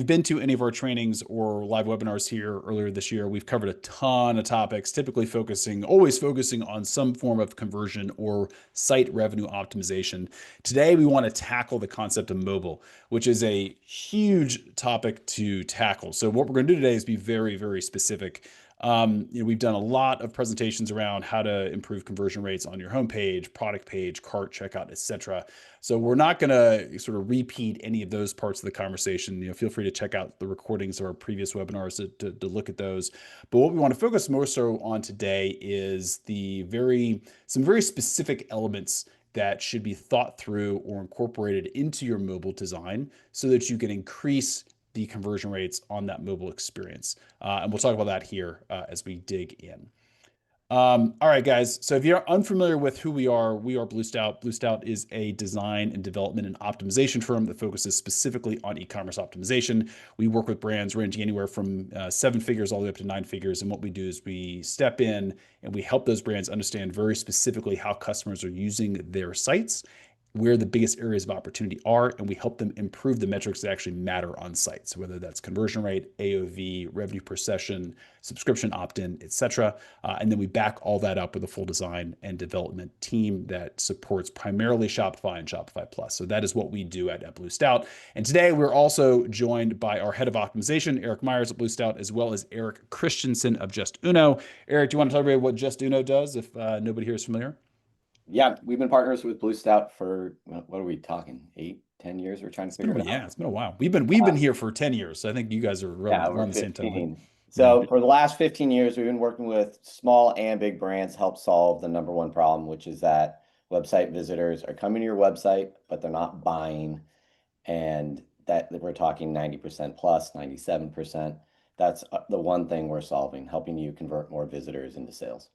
you've been to any of our trainings or live webinars here earlier this year, we've covered a ton of topics, typically always focusing on some form of conversion or site revenue optimization. Today, we want to tackle the concept of mobile, which is a huge topic to tackle. So what we're going to do today is be very, very specific. We've done a lot of presentations around how to improve conversion rates on your homepage, product page, cart, checkout, etc. So we're not going to sort of repeat any of those parts of the conversation. Feel free to check out the recordings of our previous webinars to look at those. But what we want to focus more so on today is some very specific elements that should be thought through or incorporated into your mobile design so that you can increase the conversion rates on that mobile experience. And we'll talk about that here as we dig in. All right, guys. So if you're unfamiliar with who we are Blue Stout. Blue Stout is a design and development and optimization firm that focuses specifically on e-commerce optimization. We work with brands ranging anywhere from 7 figures all the way up to 9 figures. And what we do is we step in and we help those brands understand very specifically how customers are using their sites, where the biggest areas of opportunity are, and we help them improve the metrics that actually matter on sites, whether that's conversion rate, AOV, revenue per session, subscription opt-in, etc. And then we back all that up with a full design and development team that supports primarily Shopify and Shopify Plus. So that is what we do at Blue Stout. And today we're also joined by our head of optimization, Eric Myers at Blue Stout, as well as Eric Christensen of Just Uno. Eric, do you want to tell everybody what Just Uno does if nobody here is familiar? Yeah, we've been partners with Blue Stout for, what are we talking, 8, 10 years? We're trying to figure it out. Yeah, it's been a while. We've been here for 10 years. So I think you guys are Yeah, around we're the same time. 15. Yeah. So for the last 15 years, we've been working with small and big brands to help solve the number one problem, which is that website visitors are coming to your website, but they're not buying. And that we're talking 90% plus, 97%. That's the one thing we're solving, helping you convert more visitors into sales.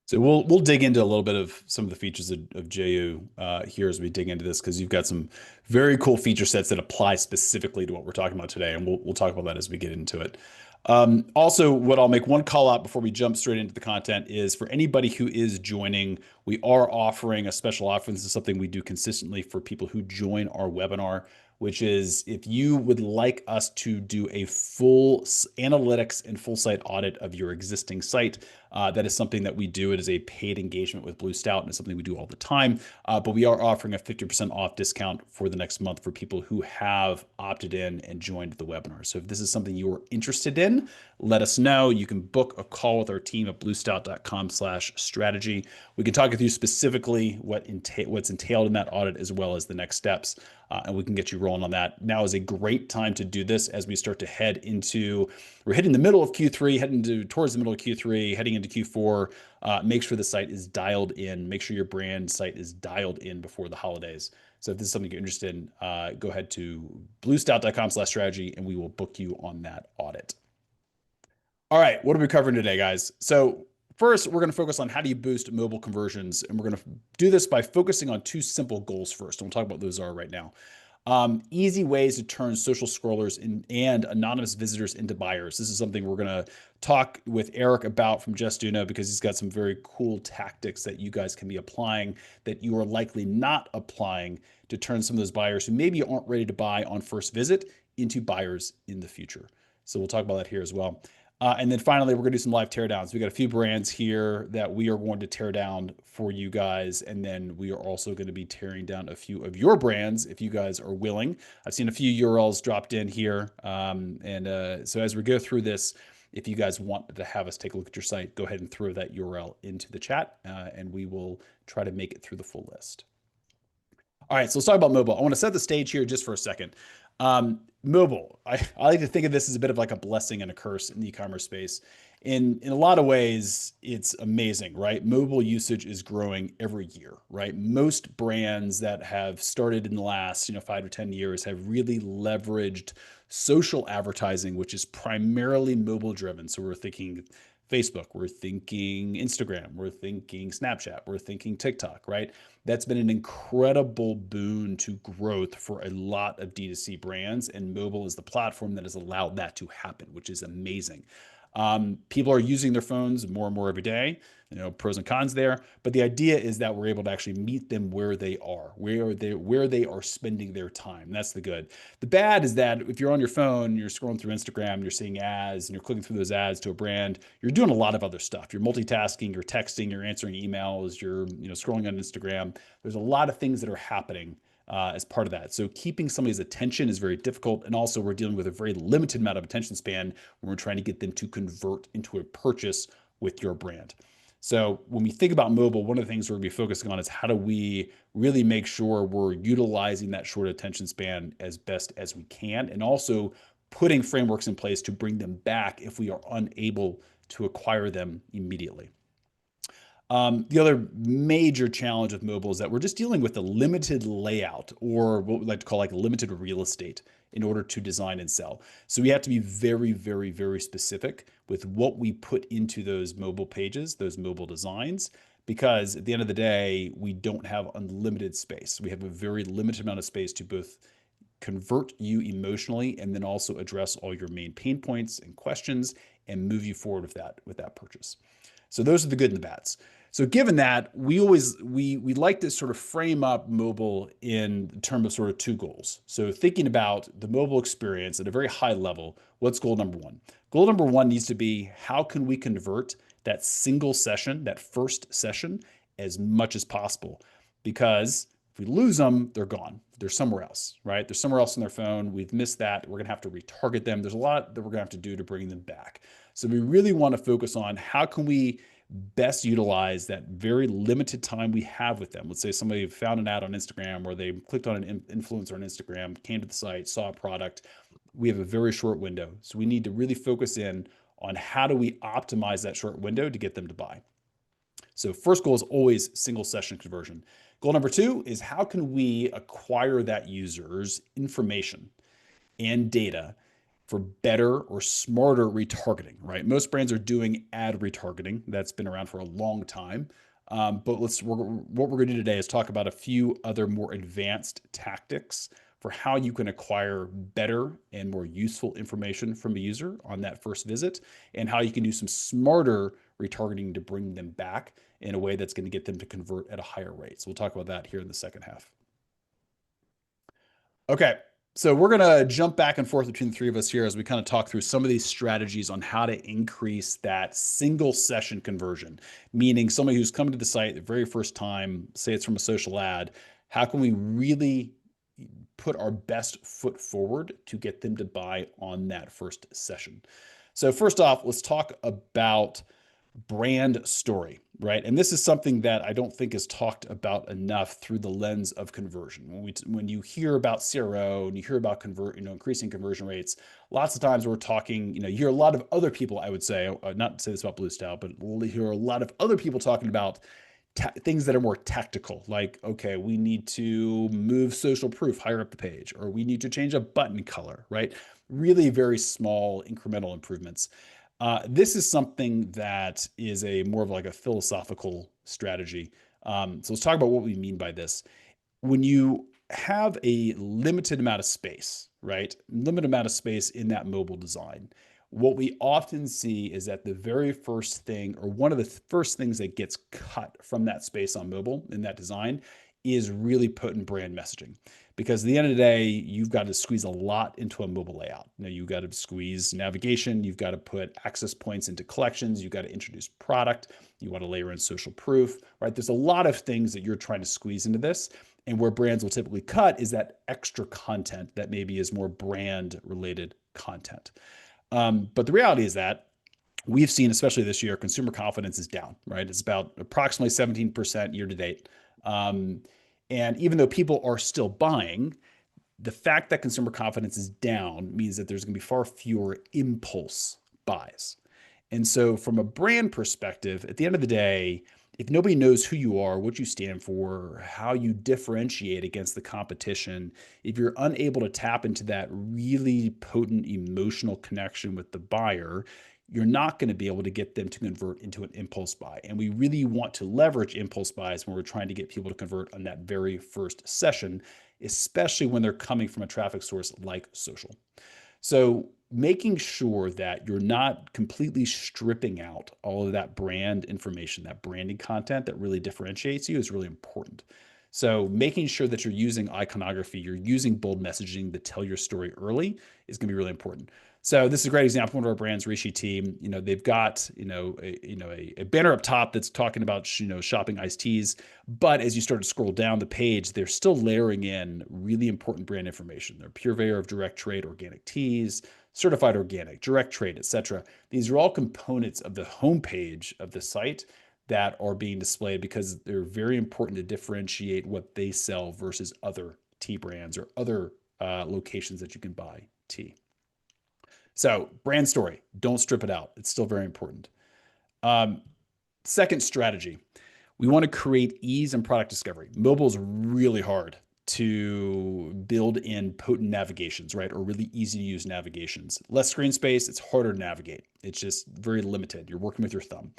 So we'll dig into a little bit of some of the features of JU here as we dig into this, because you've got some very cool feature sets that apply specifically to what we're talking about today, and we'll talk about that as we get into it. Also, what I'll make one call out before we jump straight into the content is for anybody who is joining, we are offering a special offer. This is something we do consistently for people who join our webinar, which is if you would like us to do a full analytics and full site audit of your existing site, that is something that we do. It is a paid engagement with Blue Stout, and it's something we do all the time. But we are offering a 50% off discount for the next month for people who have opted in and joined the webinar. So if this is something you're interested in, let us know. You can book a call with our team at bluestout.com/strategy. We can talk with you specifically what's entailed in that audit, as well as the next steps. And we can get you rolling on that. Now is a great time to do this as we start to we're hitting the middle of Q3, towards the middle of Q3, heading into Q4. Make sure the site is dialed in. Make sure your brand site is dialed in before the holidays. So if this is something you're interested in, go ahead to bluestout.com/strategy and we will book you on that audit. All right, what are we covering today, guys? So first, we're going to focus on how do you boost mobile conversions, and we're going to do this by focusing on 2 simple goals first, and we'll talk about what those are right now. Easy ways to turn social scrollers and anonymous visitors into buyers. This is something we're going to talk with Eric about from Just Uno, because he's got some very cool tactics that you guys can be applying that you are likely not applying to turn some of those buyers who maybe aren't ready to buy on first visit into buyers in the future. So we'll talk about that here as well. And then finally, we're going to do some live teardowns. We got a few brands here that we are going to tear down for you guys. And then we are also going to be tearing down a few of your brands if you guys are willing. I've seen a few URLs dropped in here. So as we go through this, if you guys want to have us take a look at your site, go ahead and throw that URL into the chat, and we will try to make it through the full list. All right, so let's talk about mobile. I want to set the stage here just for a second. Mobile, I like to think of this as a bit of like a blessing and a curse in the e-commerce space. In a lot of ways, it's amazing, right? Mobile usage is growing every year, right? Most brands that have started in the last 5 to 10 years have really leveraged social advertising, which is primarily mobile driven. So we're thinking Facebook, we're thinking Instagram, we're thinking Snapchat, we're thinking TikTok, right? That's been an incredible boon to growth for a lot of D2C brands, and mobile is the platform that has allowed that to happen, which is amazing. People are using their phones more and more every day. Pros and cons there, but the idea is that we're able to actually meet them where they are, where they are spending their time. That's the good. The bad is that if you're on your phone, you're scrolling through Instagram, you're seeing ads, and you're clicking through those ads to a brand, you're doing a lot of other stuff. You're multitasking, you're texting, you're answering emails, you're scrolling on Instagram. There's a lot of things that are happening as part of that. So keeping somebody's attention is very difficult. And also, we're dealing with a very limited amount of attention span when we're trying to get them to convert into a purchase with your brand. So when we think about mobile, one of the things we're going to be focusing on is how do we really make sure we're utilizing that short attention span as best as we can, and also putting frameworks in place to bring them back if we are unable to acquire them immediately. The other major challenge with mobile is that we're just dealing with a limited layout, or what we like to call like limited real estate, in order to design and sell. So we have to be very, very, very specific with what we put into those mobile pages, those mobile designs, because at the end of the day, we don't have unlimited space. We have a very limited amount of space to both convert you emotionally and then also address all your main pain points and questions and move you forward with that purchase. So those are the good and the bads. So given that, we like to sort of frame up mobile in terms of sort of two goals. So thinking about the mobile experience at a very high level, what's goal number one? Goal number one needs to be, how can we convert that single session, that first session, as much as possible? Because if we lose them, they're gone. They're somewhere else, right? They're somewhere else on their phone. We've missed that. We're going to have to retarget them. There's a lot that we're going to have to do to bring them back. So we really want to focus on how can we best utilize that very limited time we have with them. Let's say somebody found an ad on Instagram, or they clicked on an influencer on Instagram, came to the site, saw a product. We have a very short window. So we need to really focus in on how do we optimize that short window to get them to buy. So first goal is always single session conversion. Goal number two is, how can we acquire that user's information and data for better or smarter retargeting, right? Most brands are doing ad retargeting. That's been around for a long time. But what we're going to do today is talk about a few other more advanced tactics for how you can acquire better and more useful information from a user on that first visit, and how you can do some smarter retargeting to bring them back in a way that's going to get them to convert at a higher rate. So we'll talk about that here in the second half. Okay, so we're going to jump back and forth between the three of us here as we kind of talk through some of these strategies on how to increase that single session conversion, meaning somebody who's coming to the site the very first time, say it's from a social ad. How can we really put our best foot forward to get them to buy on that first session? So first off, let's talk about brand story, right? And this is something that I don't think is talked about enough through the lens of conversion. When you hear about CRO and you hear about increasing conversion rates, lots of times we're talking, you hear a lot of other people, I would say, not to say this about Blue Style, but you hear a lot of other people talking about things that are more tactical, like, okay, we need to move social proof higher up the page, or we need to change a button color, right? Really very small incremental improvements. This is something that is more of like a philosophical strategy. So let's talk about what we mean by this. When you have a limited amount of space, right? Limited amount of space in that mobile design, what we often see is that the very first thing, or one of the first things that gets cut from that space on mobile in that design, is really potent brand messaging. Because at the end of the day, you've got to squeeze a lot into a mobile layout. You've got to squeeze navigation, you've got to put access points into collections, you've got to introduce product, you want to layer in social proof, right? There's a lot of things that you're trying to squeeze into this. And where brands will typically cut is that extra content that maybe is more brand related content. But the reality is that we've seen, especially this year, consumer confidence is down, right? It's about approximately 17% year to date. And even though people are still buying, the fact that consumer confidence is down means that there's going to be far fewer impulse buys. And so, from a brand perspective, at the end of the day, if nobody knows who you are, what you stand for, how you differentiate against the competition, if you're unable to tap into that really potent emotional connection with the buyer, you're not going to be able to get them to convert into an impulse buy. And we really want to leverage impulse buys when we're trying to get people to convert on that very first session, especially when they're coming from a traffic source like social. So making sure that you're not completely stripping out all of that brand information, that branding content that really differentiates you is really important. So making sure that you're using iconography, you're using bold messaging to tell your story early is going to be really important. So this is a great example. One of our brands, Rishi Team, they've got, a banner up top that's talking about, shopping iced teas. But as you start to scroll down the page, they're still layering in really important brand information. They're purveyor of direct trade organic teas, certified organic, direct trade, etc. These are all components of the homepage of the site that are being displayed because they're very important to differentiate what they sell versus other tea brands or other locations that you can buy tea. So, brand story, don't strip it out. It's still very important. Um, Second strategy, we want to create ease and product discovery. Mobile is really hard to build in potent navigations, right? Or really easy to use navigations. Less screen space, it's harder to navigate. It's just very limited. You're working with your thumb.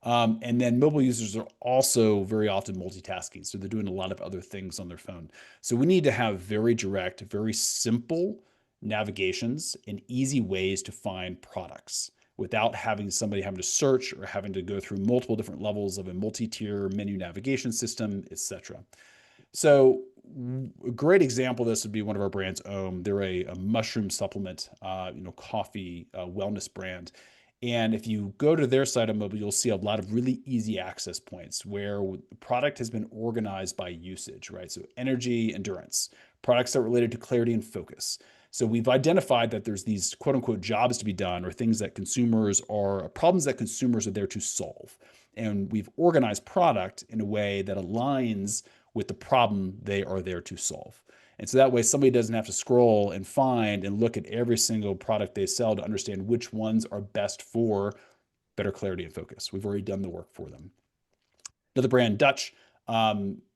And then mobile users are also very often multitasking. So they're doing a lot of other things on their phone. So we need to have very direct, very simple navigations and easy ways to find products without having somebody having to search or having to go through multiple different levels of a multi-tier menu navigation system, etc. So a great example of this would be one of our brands, Ohm. They're a mushroom supplement, coffee wellness brand. And if you go to their site on mobile, you'll see a lot of really easy access points where the product has been organized by usage, right? So energy, endurance, products that are related to clarity and focus. So we've identified that there's these quote unquote jobs to be done or things that consumers are problems that consumers are there to solve. And we've organized product in a way that aligns with the problem they are there to solve. And so that way somebody doesn't have to scroll and find and look at every single product they sell to understand which ones are best for better clarity and focus. We've already done the work for them. Another brand, Dutch,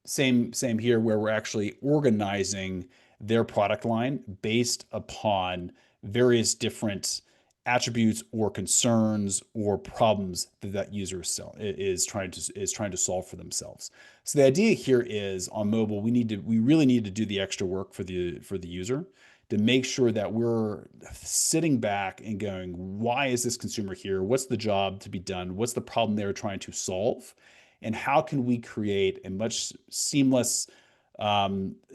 same here, where we're actually organizing their product line based upon various different attributes or concerns or problems that user is trying to solve for themselves. So the idea here is on mobile, we really need to do the extra work for the user to make sure that we're sitting back and going, why is this consumer here? What's the job to be done? What's the problem they're trying to solve? And how can we create a much seamless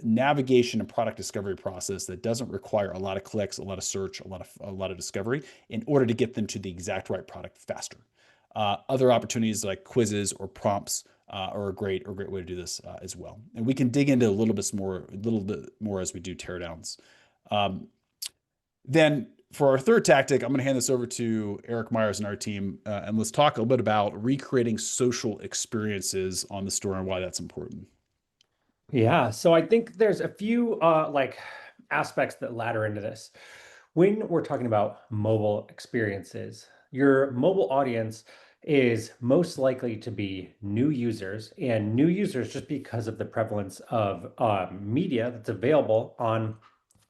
navigation and product discovery process that doesn't require a lot of clicks, a lot of search, a lot of discovery in order to get them to the exact right product faster. Other opportunities like quizzes or prompts are a great way to do this as well. And we can dig into a little bit more as we do teardowns. Um, then for our third tactic, I'm going to hand this over to Eric Myers and our team, and let's talk a little bit about recreating social experiences on the store and why that's important. Yeah, so I think there's a few like aspects that ladder into this. When we're talking about mobile experiences, your mobile audience is most likely to be new users, and new users just because of the prevalence of media that's available on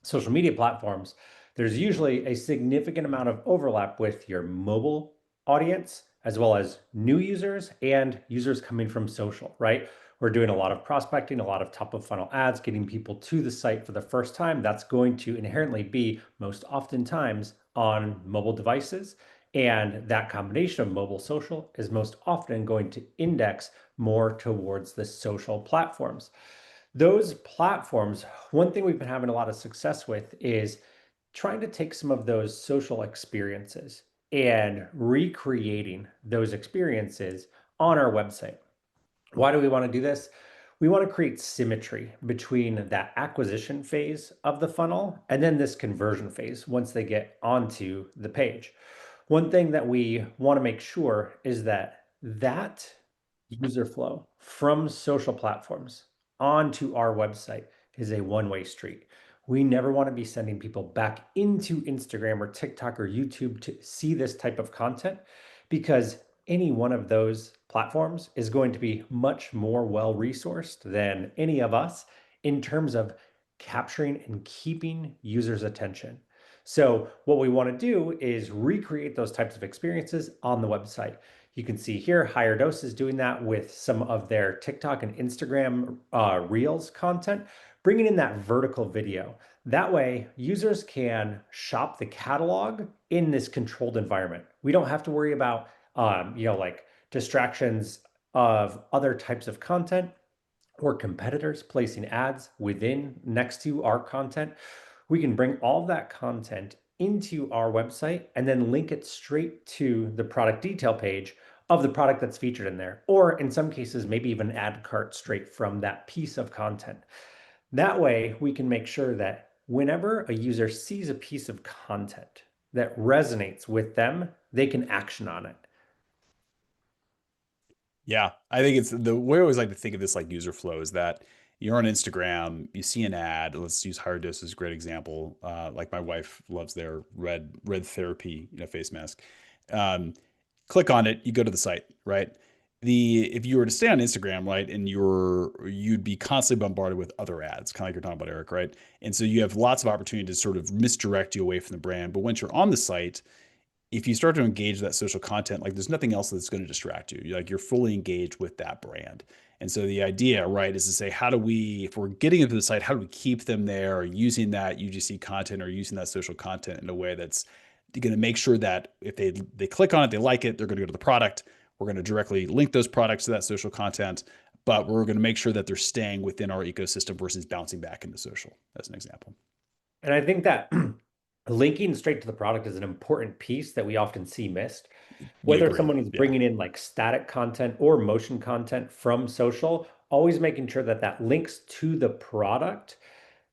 social media platforms. There's usually a significant amount of overlap with your mobile audience as well as new users and users coming from social, right? We're doing a lot of prospecting, a lot of top of funnel ads, getting people to the site for the first time. That's going to inherently be most oftentimes on mobile devices. And that combination of mobile social is most often going to index more towards the social platforms. Those platforms, one thing we've been having a lot of success with is trying to take some of those social experiences and recreating those experiences on our website. Why do we want to do this? We want to create symmetry between that acquisition phase of the funnel and then this conversion phase once they get onto the page. One thing that we want to make sure is that user flow from social platforms onto our website is a one-way street. We never want to be sending people back into Instagram or TikTok or YouTube to see this type of content because any one of those platforms is going to be much more well resourced than any of us in terms of capturing and keeping users' attention. So, what we want to do is recreate those types of experiences on the website. You can see here, Higher Dose is doing that with some of their TikTok and Instagram Reels content, bringing in that vertical video. That way, users can shop the catalog in this controlled environment. We don't have to worry about, like distractions of other types of content or competitors placing ads within next to our content. We can bring all that content into our website and then link it straight to the product detail page of the product that's featured in there. Or in some cases, maybe even add cart straight from that piece of content. That way, we can make sure that whenever a user sees a piece of content that resonates with them, they can action on it. Yeah, I think it's the way I always like to think of this like user flow is that you're on Instagram, you see an ad. Let's use Hard Dose as a great example. Like my wife loves their red therapy, face mask. Um, Click on it, you go to the site, right? If you were to stay on Instagram, right, and you'd be constantly bombarded with other ads, kind of like you're talking about, Eric, right? And so you have lots of opportunity to sort of misdirect you away from the brand. But once you're on the site, if you start to engage that social content, like there's nothing else that's going to distract you. You're fully engaged with that brand. And so the idea, right, is to say, how do we, if we're getting into the site, how do we keep them there, or using that UGC content or using that social content in a way that's going to make sure that if they click on it, they like it, they're going to go to the product. We're going to directly link those products to that social content, but we're going to make sure that they're staying within our ecosystem versus bouncing back into social, as an example. And I think that linking straight to the product is an important piece that we often see missed. We Whether agree. someone is Yeah. bringing in like static content or motion content from social, always making sure that that links to the product.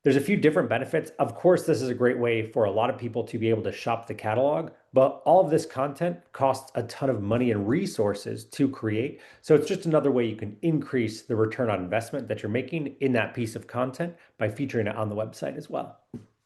There's a few different benefits. Of course, this is a great way for a lot of people to be able to shop the catalog, but all of this content costs a ton of money and resources to create. So it's just another way you can increase the return on investment that you're making in that piece of content by featuring it on the website as well.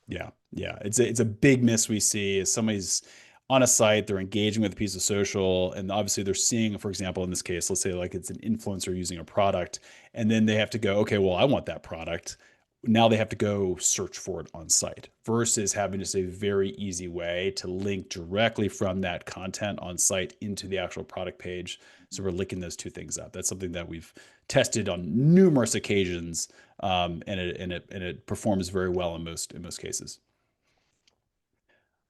Yeah, yeah. It's a big miss we see is somebody's on a site, they're engaging with a piece of social, and obviously they're seeing, for example, in this case, let's say like it's an influencer using a product, and then they have to go, okay, well, I want that product. Now they have to go search for it on site versus having just a very easy way to link directly from that content on site into the actual product page. So we're linking those two things up. That's something that we've tested on numerous occasions, and it performs very well in most cases.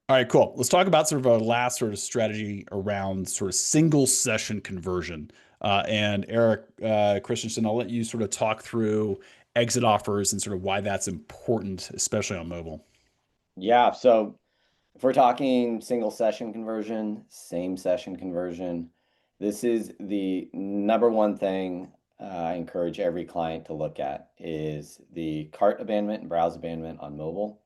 All right, cool. Let's talk about sort of our last sort of strategy around sort of single session conversion. And Eric Christensen, I'll let you sort of talk through exit offers and sort of why that's important, especially on mobile. Yeah, so if we're talking single session conversion, same session conversion, this is the number one thing I encourage every client to look at is the cart abandonment and browse abandonment on mobile.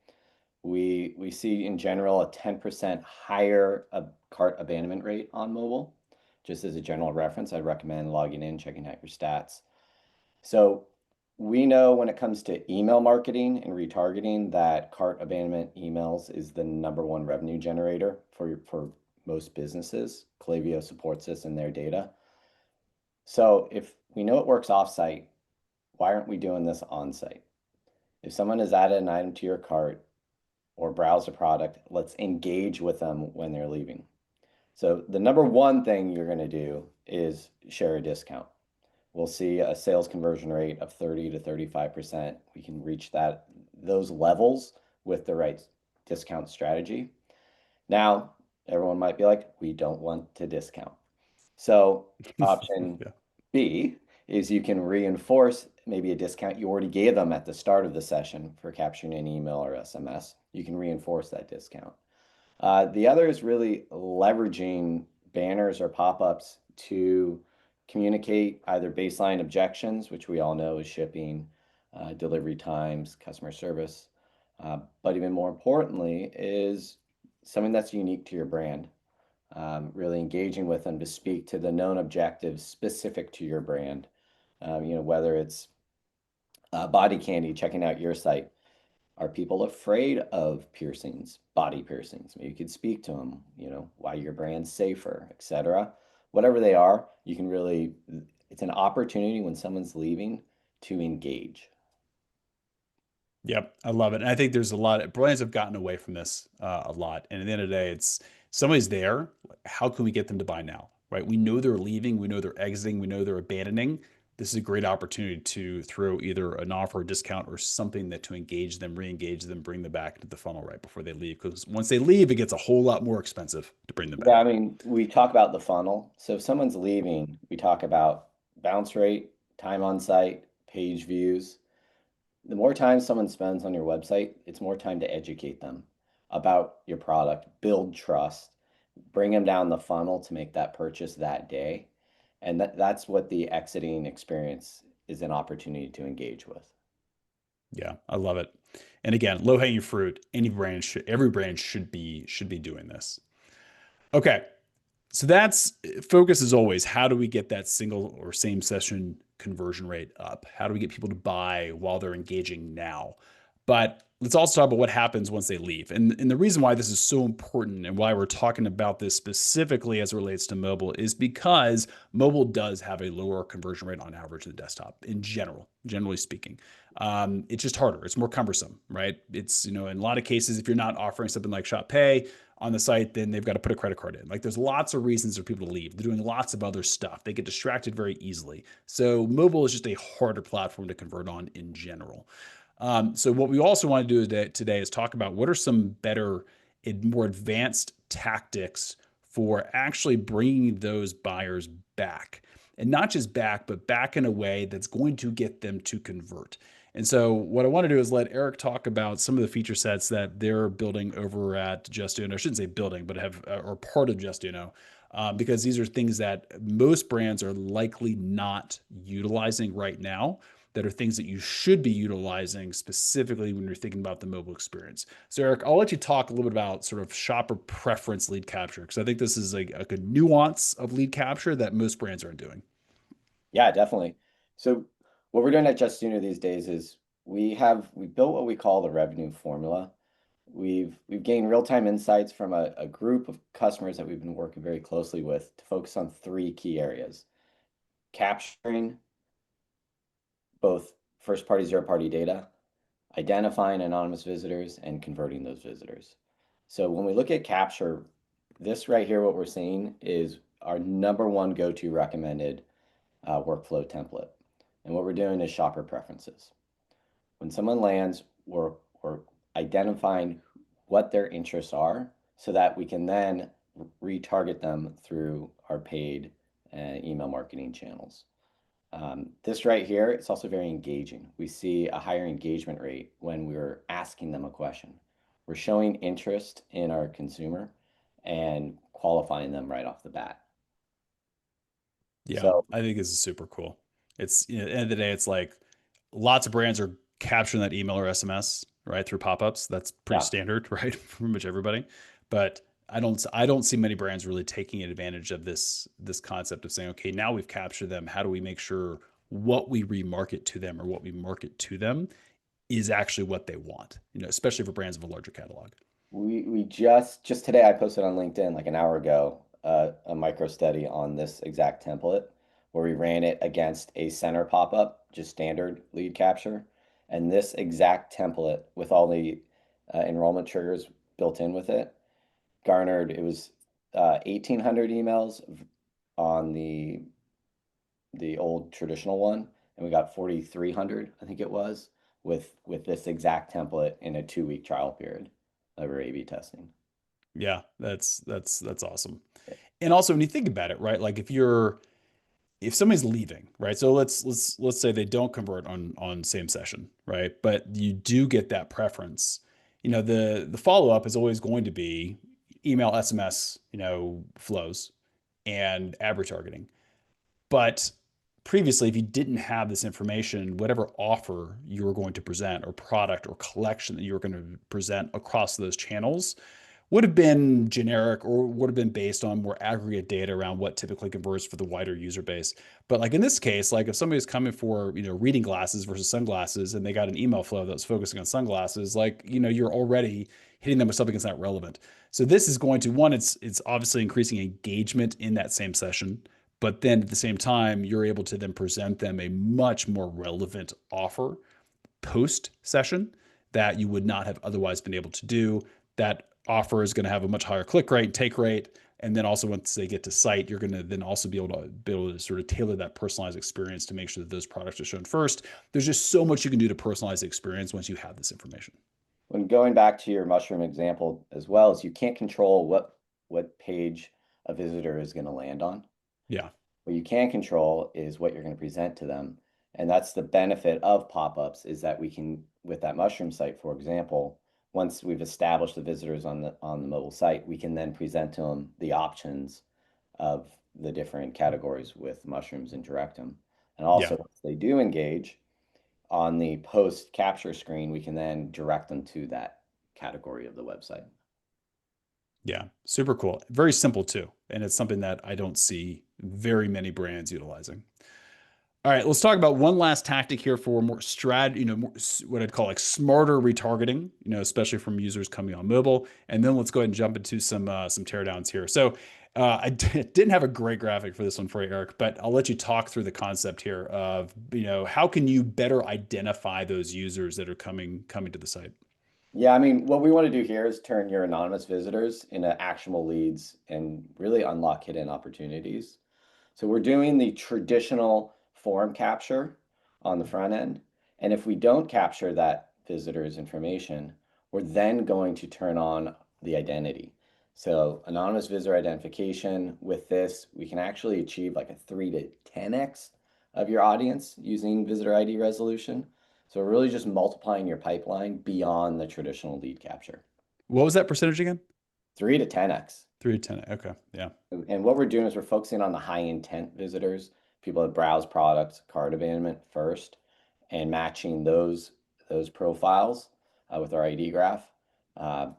We see in general a 10% higher cart abandonment rate on mobile. Just as a general reference, I'd recommend logging in, checking out your stats. So we know when it comes to email marketing and retargeting that cart abandonment emails is the number one revenue generator for most businesses. Klaviyo supports this in their data. So if we know it works offsite, why aren't we doing this on site? If someone has added an item to your cart or browse a product, let's engage with them when they're leaving. So the number one thing you're going to do is share a discount. We'll see a sales conversion rate of 30 to 35%. We can reach those levels with the right discount strategy. Now, everyone might be like, we don't want to discount. So option Yeah. B is you can reinforce maybe a discount you already gave them at the start of the session for capturing an email or SMS. You can reinforce that discount. The other is really leveraging banners or pop-ups to communicate either baseline objections, which we all know is shipping, delivery times, customer service, but even more importantly is something that's unique to your brand. Really engaging with them to speak to the known objectives specific to your brand. Whether it's body candy, checking out your site. Are people afraid of piercings, body piercings? Maybe you could speak to them, why your brand's safer, etc. Whatever they are, it's an opportunity when someone's leaving to engage. Yep, I love it. And I think there's a lot of brands have gotten away from this a lot. And at the end of the day, it's somebody's there. How can we get them to buy now? Right? We know they're leaving. We know they're exiting. We know they're abandoning. this is a great opportunity to throw either an offer, a discount, or something that to engage them, re-engage them, bring them back into the funnel right before they leave. Because once they leave, it gets a whole lot more expensive to bring them Yeah, I back. mean, we talk about the funnel. So if someone's leaving, we talk about bounce rate, time on site, page views. The more time someone spends on your website, it's more time to educate them about your product, build trust, bring them down the funnel to make that purchase that day. And that's what the exiting experience is an opportunity to engage with. Yeah, I love it. And again, low hanging fruit. Every brand should be doing this. Okay, so that's focus as always. How do we get that single or same session conversion rate up? How do we get people to buy while they're engaging now? But let's also talk about what happens once they leave. And the reason why this is so important and why we're talking about this specifically as it relates to mobile is because mobile does have a lower conversion rate on average than desktop in general, generally speaking. It's just harder. It's more cumbersome, right? It's, in a lot of cases, if you're not offering something like Shop Pay on the site, then they've got to put a credit card in. Like there's lots of reasons for people to leave. They're doing lots of other stuff. They get distracted very easily. So mobile is just a harder platform to convert on in general. So what we also want to do today is talk about what are some better and more advanced tactics for actually bringing those buyers back. And not just back, but back in a way that's going to get them to convert. And so what I want to do is let Eric talk about some of the feature sets that they're building over at Justuno. I shouldn't say building, but have or part of Justuno, because these are things that most brands are likely not utilizing right now. That are things that you should be utilizing specifically when you're thinking about the mobile experience. So Eric, I'll let you talk a little bit about sort of shopper preference lead capture, because I think this is a good nuance of lead capture that most brands aren't doing. Yeah, definitely. So what we're doing at Justuno these days is we built what we call the revenue formula. We've gained real-time insights from a group of customers that we've been working very closely with to focus on three key areas: capturing both first-party, zero-party data, identifying anonymous visitors, and converting those visitors. So when we look at capture, this right here, what we're seeing is our number one go-to recommended workflow template. And what we're doing is shopper preferences. When someone lands, we're identifying what their interests are so that we can then retarget them through our paid email marketing channels. This right here, it's also very engaging. We see a higher engagement rate when we're asking them a question. We're showing interest in our consumer and qualifying them right off the bat. Yeah, So I think this is super cool. It's, at the end of the day, it's like lots of brands are capturing that email or SMS, right, through pop-ups. That's pretty yeah, standard, right, for pretty much everybody. But I don't see many brands really taking advantage of this concept of saying, okay, now we've captured them. How do we make sure what we remarket to them or what we market to them is actually what they want? Especially for brands of a larger catalog. we just today I posted on LinkedIn like an hour ago a micro study on this exact template where we ran it against a center pop-up, just standard lead capture, and this exact template with all the enrollment triggers built in with it garnered it was 1,800 emails on the old traditional one, and we got 4,300, I think it was, with this exact template in a 2-week trial period that we're A/B testing. Yeah, that's awesome. And also when you think about it, right? Like if somebody's leaving, right? So let's say they don't convert on same session, right? But you do get that preference. The follow-up is always going to be email, SMS, flows and ad retargeting. But previously, if you didn't have this information, whatever offer you were going to present or product or collection that you were going to present across those channels would have been generic or would have been based on more aggregate data around what typically converts for the wider user base. But like in this case, like if somebody's coming for, reading glasses versus sunglasses and they got an email flow that's focusing on sunglasses, like, you're already hitting them with something that's not relevant. So this is going to, one, it's obviously increasing engagement in that same session. But then at the same time, you're able to then present them a much more relevant offer post session that you would not have otherwise been able to do. That offer is going to have a much higher click rate, take rate, And then also once they get to site, you're going to then also be able to sort of tailor that personalized experience to make sure that those products are shown first. There's just so much you can do to personalize the experience once you have this information. When going back to your mushroom example as well, is you can't control what page a visitor is going to land on. Yeah. What you can control is what you're going to present to them. And that's the benefit of pop-ups, is that we can, with that mushroom site, for example, once we've established the visitors on the mobile site, we can then present to them the options of the different categories with mushrooms and direct them. And Yeah. also, once they do engage on the post capture screen, we can then direct them to that category of the website. Yeah. Super cool. Very simple too. And it's something that I don't see very many brands utilizing. All right, let's talk about one last tactic here for more more, what I'd call like smarter retargeting, especially from users coming on mobile. And then let's go ahead and jump into some teardowns here. So I didn't have a great graphic for this one for you, Eric, but I'll let you talk through the concept here of, how can you better identify those users that are coming to the site? Yeah, I mean, what we want to do here is turn your anonymous visitors into actionable leads and really unlock hidden opportunities. So we're doing the traditional form capture on the front end. And if we don't capture that visitor's information, we're then going to turn on the identity. So anonymous visitor identification, with this, we can actually achieve like a 3 to 10x of your audience using visitor ID resolution. So we're really just multiplying your pipeline beyond the traditional lead capture. What was that percentage again? 3 to 10x. 3 to 10. Okay. Yeah. And what we're doing is we're focusing on the high intent visitors, people that browse products, cart abandonment first, and matching those profiles with our ID graph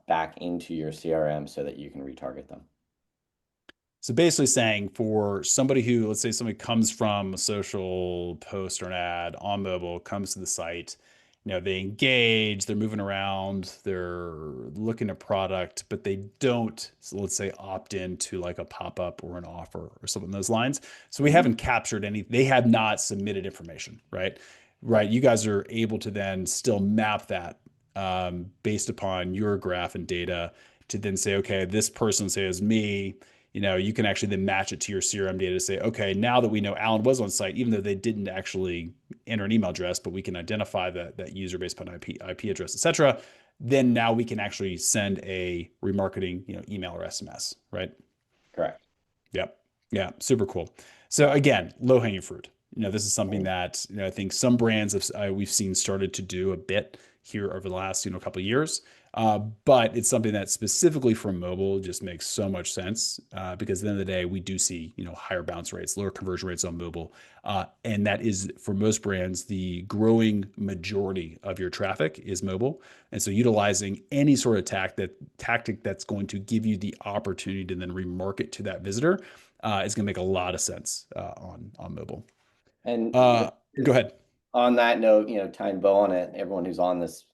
back into your CRM so that you can retarget them. So basically saying for somebody who, let's say somebody comes from a social post or an ad on mobile, comes to the site, they engage, they're moving around, they're looking at product, but they don't, so let's say, opt into like a pop-up or an offer or something in those lines. So we haven't captured any, they have not submitted information, right? Right. You guys are able to then still map that based upon your graph and data to then say, okay, this person, say, is me. You can actually then match it to your CRM data to say, okay, now that we know Alan was on site, even though they didn't actually enter an email address, but we can identify that user based upon IP address, et cetera. Then now we can actually send a remarketing, email or SMS, right? Correct. Yep. Yeah. Super cool. So again, low hanging fruit. This is something that I think some brands we've seen started to do a bit here over the last couple of years. But it's something that specifically for mobile just makes so much sense because at the end of the day, we do see higher bounce rates, lower conversion rates on mobile, and that is for most brands the growing majority of your traffic is mobile. And so utilizing any sort of tactic that's going to give you the opportunity to then remarket to that visitor is going to make a lot of sense on mobile. And Go ahead. on that note, tying bow on it, everyone who's on this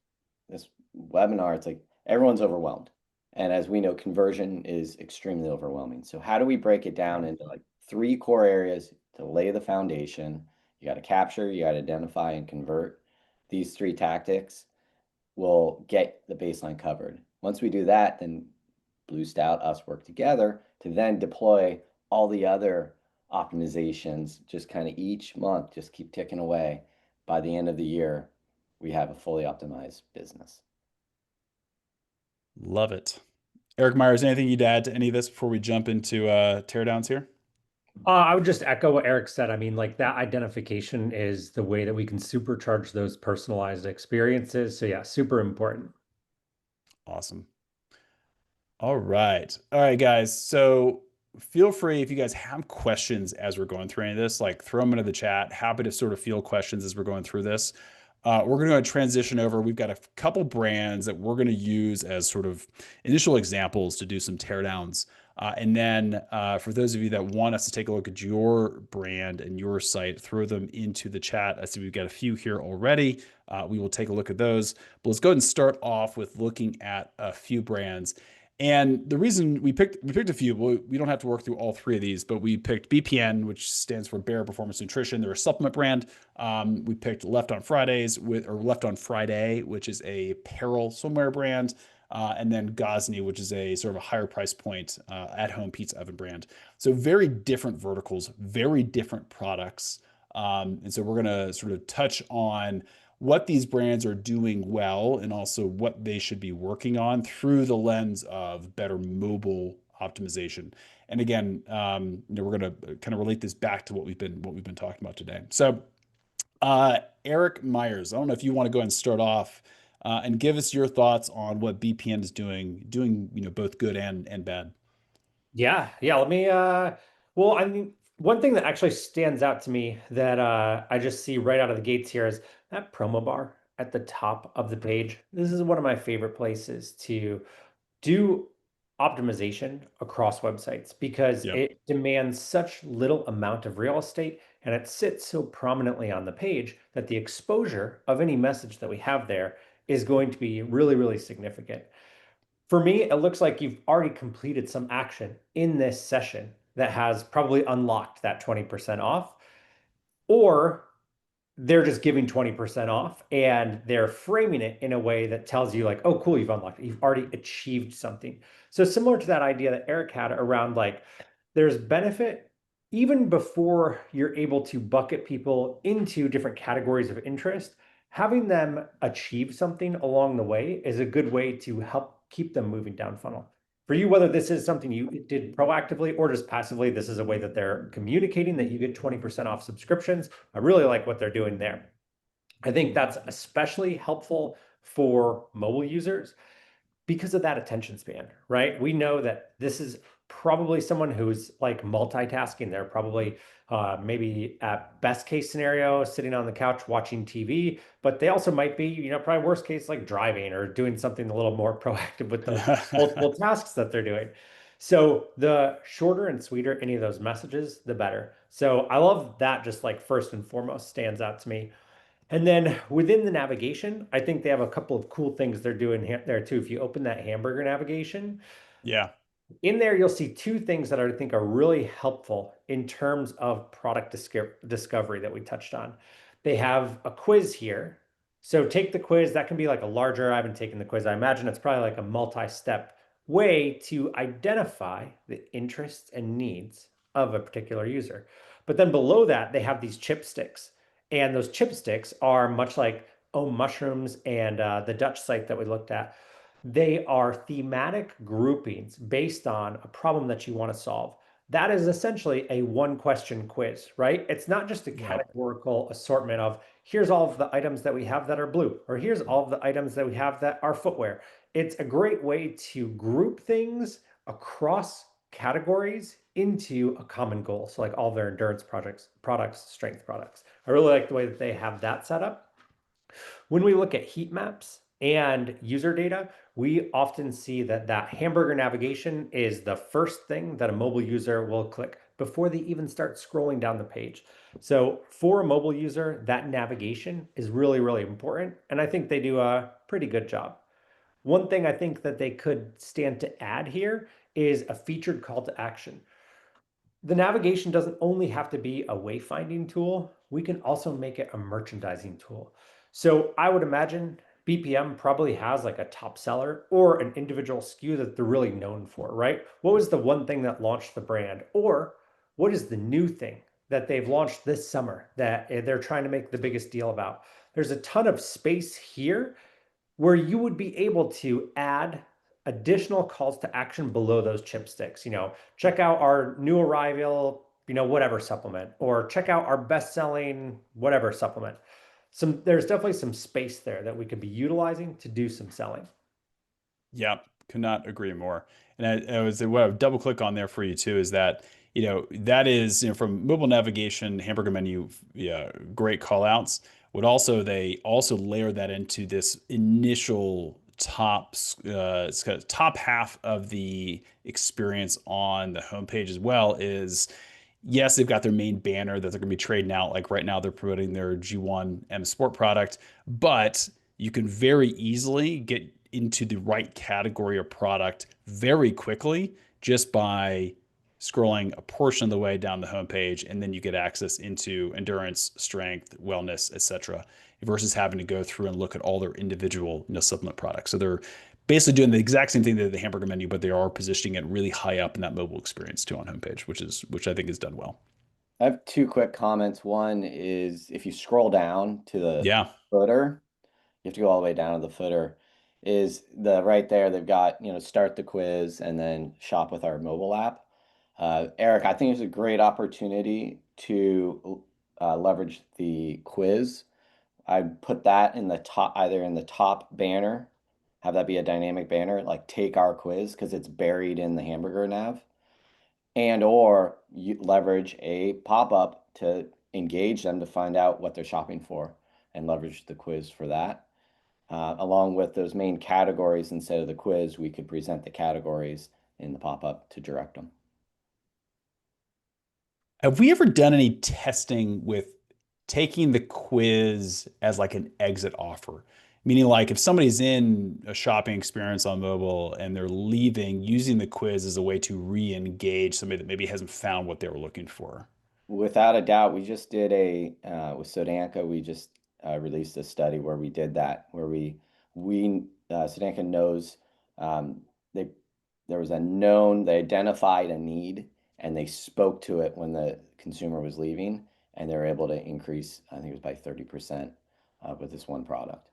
webinar, it's like everyone's overwhelmed. And as we know, conversion is extremely overwhelming. So how do we break it down into like 3 core areas to lay the foundation? You got to capture, you got to identify and convert. These 3 tactics will get the baseline covered. Once we do that, then Blue Stout, us work together to then deploy all the other optimizations, just kind of each month, just keep ticking away. By the end of the year, we have a fully optimized business. Love it. Eric Myers, anything you'd add to any of this before we jump into teardowns here? I would just echo what Eric said. I mean, like that identification is the way that we can supercharge those personalized experiences. So yeah, super important. Awesome. All right. All right, guys. So feel free if you guys have questions as we're going through any of this, like throw them into the chat. Happy to sort of field questions as we're going through this. We're going to transition over. We've got a couple brands that we're going to use as sort of initial examples to do some teardowns. And then for those of you that want us to take a look at your brand and your site, throw them into the chat. I see we've got a few here already. We will take a look at those. But let's go ahead and start off with looking at a few brands. And the reason we picked a few, we don't have to work through all 3 of these, but we picked BPN, which stands for Bear Performance Nutrition. They're a supplement brand. We picked Left on Friday, which is a apparel swimwear brand. and then Ghazni, which is a sort of a higher price point at-home pizza oven brand. So very different verticals, very different products. And so we're going to sort of touch on what these brands are doing well and also what they should be working on through the lens of better mobile optimization. And again, we're going to kind of relate this back to what we've been talking about today. So, Eric Myers, I don't know if you want to go and start off and give us your thoughts on what BPN is doing both good and bad. Yeah. Let me well, I mean, one thing that actually stands out to me that I just see right out of the gates here is that promo bar at the top of the page. This is one of my favorite places to do optimization across websites because Yep. it demands such little amount of real estate and it sits so prominently on the page that the exposure of any message that we have there is going to be really, really significant. For me, it looks like you've already completed some action in this session that has probably unlocked that 20% off, or they're just giving 20% off and they're framing it in a way that tells you like, oh, cool, you've unlocked it. You've already achieved something. So similar to that idea that Eric had around like there's benefit even before you're able to bucket people into different categories of interest, having them achieve something along the way is a good way to help keep them moving down funnel. For you, whether this is something you did proactively or just passively, this is a way that they're communicating that you get 20% off subscriptions. I really like what they're doing there. I think that's especially helpful for mobile users because of that attention span, right? We know that this is probably someone who's like multitasking. They're probably maybe at best case scenario sitting on the couch watching TV, but they also might be, probably worst case like driving or doing something a little more proactive with those multiple tasks that they're doing. So the shorter and sweeter any of those messages, the better. So I love that just like first and foremost stands out to me. And then within the navigation, I think they have a couple of cool things they're doing there too. If you open that hamburger navigation, Yeah. in there, you'll see two things that I think are really helpful in terms of product discovery that we touched on. They have a quiz here. So take the quiz. That can be like a larger, I haven't taken the quiz. I imagine it's probably like a multi-step way to identify the interests and needs of a particular user. But then below that, they have these chipsticks. And those chipsticks are much like Oh Mushrooms and the Dutch site that we looked at. They are thematic groupings based on a problem that you want to solve. That is essentially a one question quiz, right? It's not just a Yep. categorical assortment of here's all of the items that we have that are blue, or here's all of the items that we have that are footwear. It's a great way to group things across categories into a common goal. So, like all their endurance products, strength products. I really like the way that they have that set up. When we look at heat maps and user data, we often see that that hamburger navigation is the first thing that a mobile user will click before they even start scrolling down the page. So for a mobile user, that navigation is really, really important. And I think they do a pretty good job. One thing I think that they could stand to add here is a featured call to action. The navigation doesn't only have to be a wayfinding tool, we can also make it a merchandising tool. So I would imagine BPM probably has like a top seller or an individual SKU that they're really known for, right? What was the one thing that launched the brand? Or what is the new thing that they've launched this summer that they're trying to make the biggest deal about? There's a ton of space here where you would be able to add additional calls to action below those chipsticks. Check out our new arrival, whatever supplement, or check out our best-selling whatever supplement. There's definitely some space there that we could be utilizing to do some selling. Yep, could not agree more. And I was what I would double click on there for you too is that that is from mobile navigation, hamburger menu, yeah, great call outs. Would also they also layer that into this initial it's kind of top half of the experience on the homepage as well is yes, they've got their main banner that they're going to be trading out. Like right now, they're promoting their G1 M Sport product, but you can very easily get into the right category of product very quickly just by scrolling a portion of the way down the homepage, and then you get access into endurance, strength, wellness, etc., versus having to go through and look at all their individual supplement products. So they're basically doing the exact same thing that the hamburger menu, but they are positioning it really high up in that mobile experience too on homepage, which I think is done well. I have two quick comments. One is if you scroll down to the Yeah. footer, you have to go all the way down to the footer, is the right there, they've got, start the quiz and then shop with our mobile app. Eric, I think it's a great opportunity to leverage the quiz. I'd put that in the top, either in the top banner, have that be a dynamic banner, like take our quiz, because it's buried in the hamburger nav, and or you leverage a pop-up to engage them to find out what they're shopping for and leverage the quiz for that. Along with those main categories, instead of the quiz, we could present the categories in the pop-up to direct them. Have we ever done any testing with taking the quiz as like an exit offer? Meaning, like if somebody's in a shopping experience on mobile and they're leaving, using the quiz as a way to re-engage somebody that maybe hasn't found what they were looking for. Without a doubt, we just did with Sodanka, we just released a study where we did that, where Sodanka knows um, they there was they identified a need and they spoke to it when the consumer was leaving, and they were able to increase, I think it was by 30% with this one product.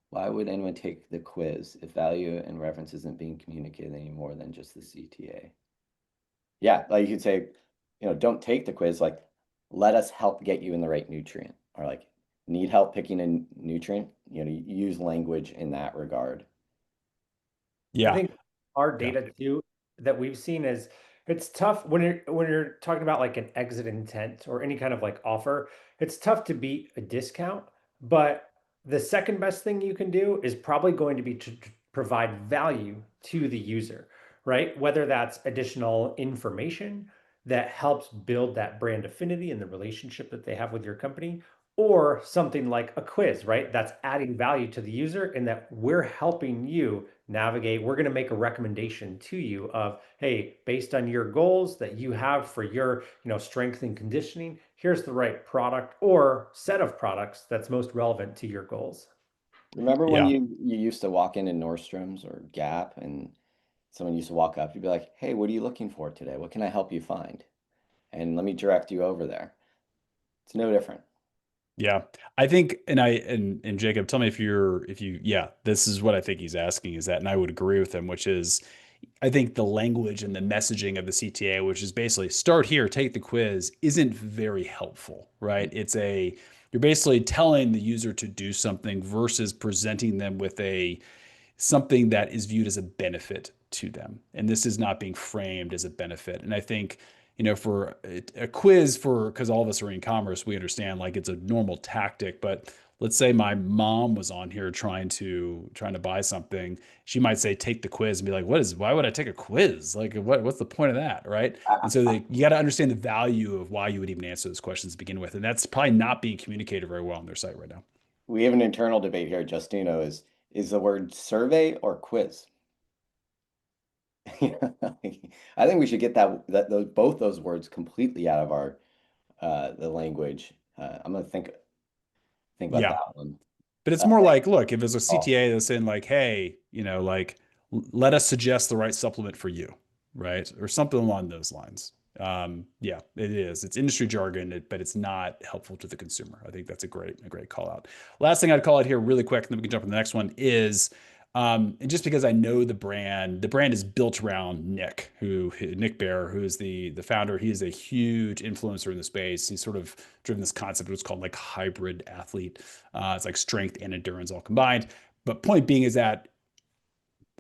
Why would anyone take the quiz if value and reference isn't being communicated any more than just the CTA? Yeah, like you could say, don't take the quiz, like let us help get you in the right nutrient, or like need help picking a nutrient, use language in that regard. I Yeah. think our Yeah. data too that we've seen is it's tough when you're talking about like an exit intent or any kind of like offer. It's tough to beat a discount, but the second best thing you can do is probably going to be to provide value to the user, right? Whether that's additional information that helps build that brand affinity and the relationship that they have with your company, or something like a quiz, right? That's adding value to the user and that we're helping you navigate. We're going to make a recommendation to you of, hey, based on your goals that you have for your, strength and conditioning, here's the right product or set of products that's most relevant to your goals. Remember when Yeah. you used to walk into Nordstrom's or Gap and someone used to walk up, you'd be like, "Hey, what are you looking for today? What can I help you find? And let me direct you over there." It's no different. Yeah. I think, and Jacob, tell me yeah, this is what I think he's asking is that, and I would agree with him, which is I think the language and the messaging of the CTA, which is basically start here, take the quiz, isn't very helpful, right? You're basically telling the user to do something versus presenting them with something that is viewed as a benefit to them. And this is not being framed as a benefit. And I think, for a quiz because all of us are in commerce, we understand like it's a normal tactic, but let's say my mom was on here trying to buy something. She might say, take the quiz and be like, why would I take a quiz? Like what's the point of that? Right. And so you got to understand the value of why you would even answer those questions to begin with. And that's probably not being communicated very well on their site right now. We have an internal debate here, Justino, is the word survey or quiz? I think we should get both those words completely out of our the language. I'm gonna think about Yeah. that one. But it's Uh, more like, look, if there's a oh, CTA that's saying like, hey, like let us suggest the right supplement for you, right? Or something along those lines. Yeah, it is. It's industry jargon, but it's not helpful to the consumer. I think that's a great call out. Last thing I'd call out here really quick, and then we can jump to the next one is and just because I know the brand is built around Nick Bear, who is the founder. He is a huge influencer in the space. He's sort of driven this concept, what's called like hybrid athlete. It's like strength and endurance all combined. But point being is that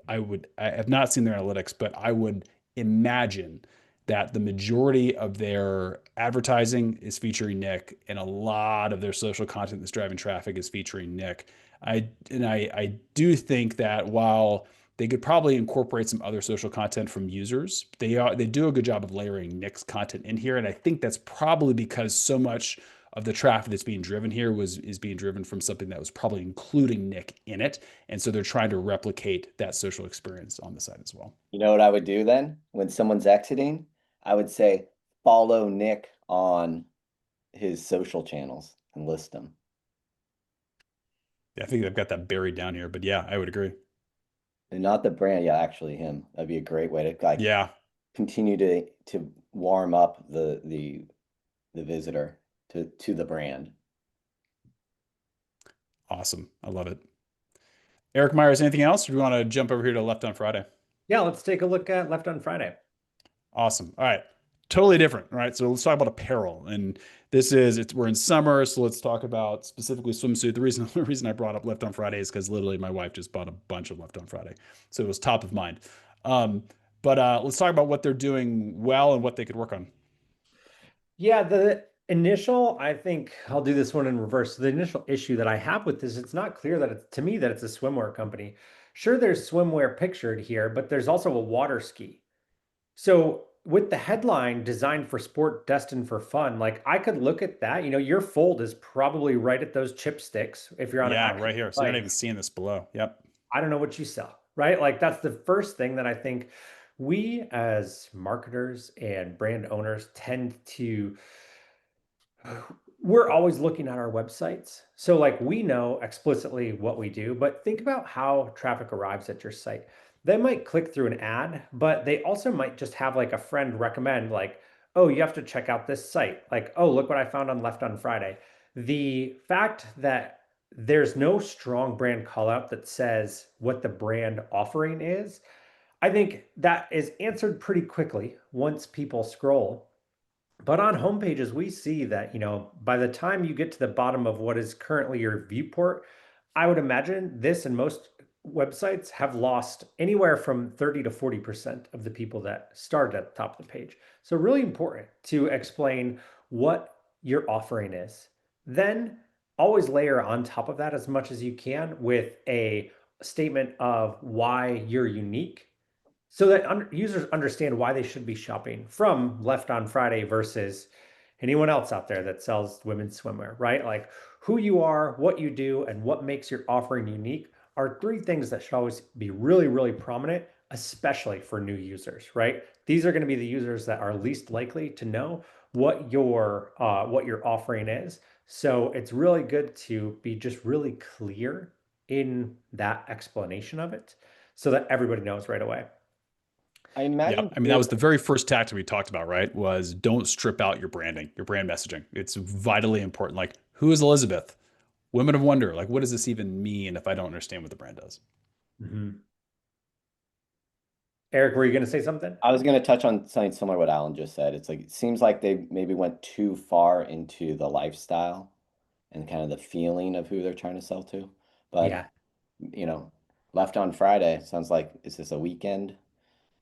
I have not seen their analytics, but I would imagine that the majority of their advertising is featuring Nick, and a lot of their social content that's driving traffic is featuring Nick. I do think that while they could probably incorporate some other social content from users, they do a good job of layering Nick's content in here, and I think that's probably because so much of the traffic that's being driven here is being driven from something that was probably including Nick in it. And so they're trying to replicate that social experience on the site as well. you know what I would do then when someone's exiting? I would say follow Nick on his social channels and list them. Yeah, I think they've got that buried down here, but yeah, I would agree. And not the brand, yeah, actually him. That'd be a great way to like Yeah, continue to warm up the visitor to the brand. awesome. I love it. Eric Myers, anything else? Or do we want to jump over here to Left on Friday? Yeah, let's take a look at Left on Friday. Awesome. All right. Totally different. All right. So let's talk about apparel. And we're in summer, so let's talk about specifically swimsuit. The reason I brought up Left on Friday is because literally my wife just bought a bunch of Left on Friday. So it was top of mind. But let's talk about what they're doing well and what they could work on. Yeah, the initial, I think I'll do this one in reverse. The initial issue that I have with this, it's not clear that it's to me that it's a swimwear company. Sure, there's swimwear pictured here, but there's also a water ski. So with the headline designed for sport, destined for fun, like I could look at that. Your fold is probably right at those chipsticks if you're on an Yeah, actual right here. So you're not bike. even seeing this below. Yep. I don't know what you sell, right? Like that's the first thing that I think we as marketers and brand owners tend to we're always looking at our websites. So like we know explicitly what we do, but think about how traffic arrives at your site. They might click through an ad, but they also might just have like a friend recommend like, "Oh, you have to check out this site." Like, "Oh, look what I found on Left on Friday." The fact that there's no strong brand call out that says what the brand offering is, I think that is answered pretty quickly once people scroll. But on homepages, we see that, by the time you get to the bottom of what is currently your viewport, I would imagine this and most websites have lost anywhere from 30 to 40% of the people that started at the top of the page. So, really important to explain what your offering is. Then, always layer on top of that as much as you can with a statement of why you're unique so that users understand why they should be shopping from Left on Friday versus anyone else out there that sells women's swimwear, right? Like who you are, what you do, and what makes your offering unique are three things that should always be really, really prominent, especially for new users, right? These are going to be the users that are least likely to know what your offering is. So it's really good to be just really clear in that explanation of it so that everybody knows right away. I Yeah. imagine I mean, that too, was the very first tactic we talked about, right? Was don't strip out your branding, your brand messaging. It's vitally important. Like, who is Elizabeth? Women of Wonder. Like, what does this even mean if I don't understand what the brand does? Mhm. Eric, were you going to say something? I was going to touch on something similar to what Alan just said. It's like it seems like they maybe went too far into the lifestyle and kind of the feeling of who they're trying to sell to. But, Yeah. you know, Left on Friday sounds like, is this a weekend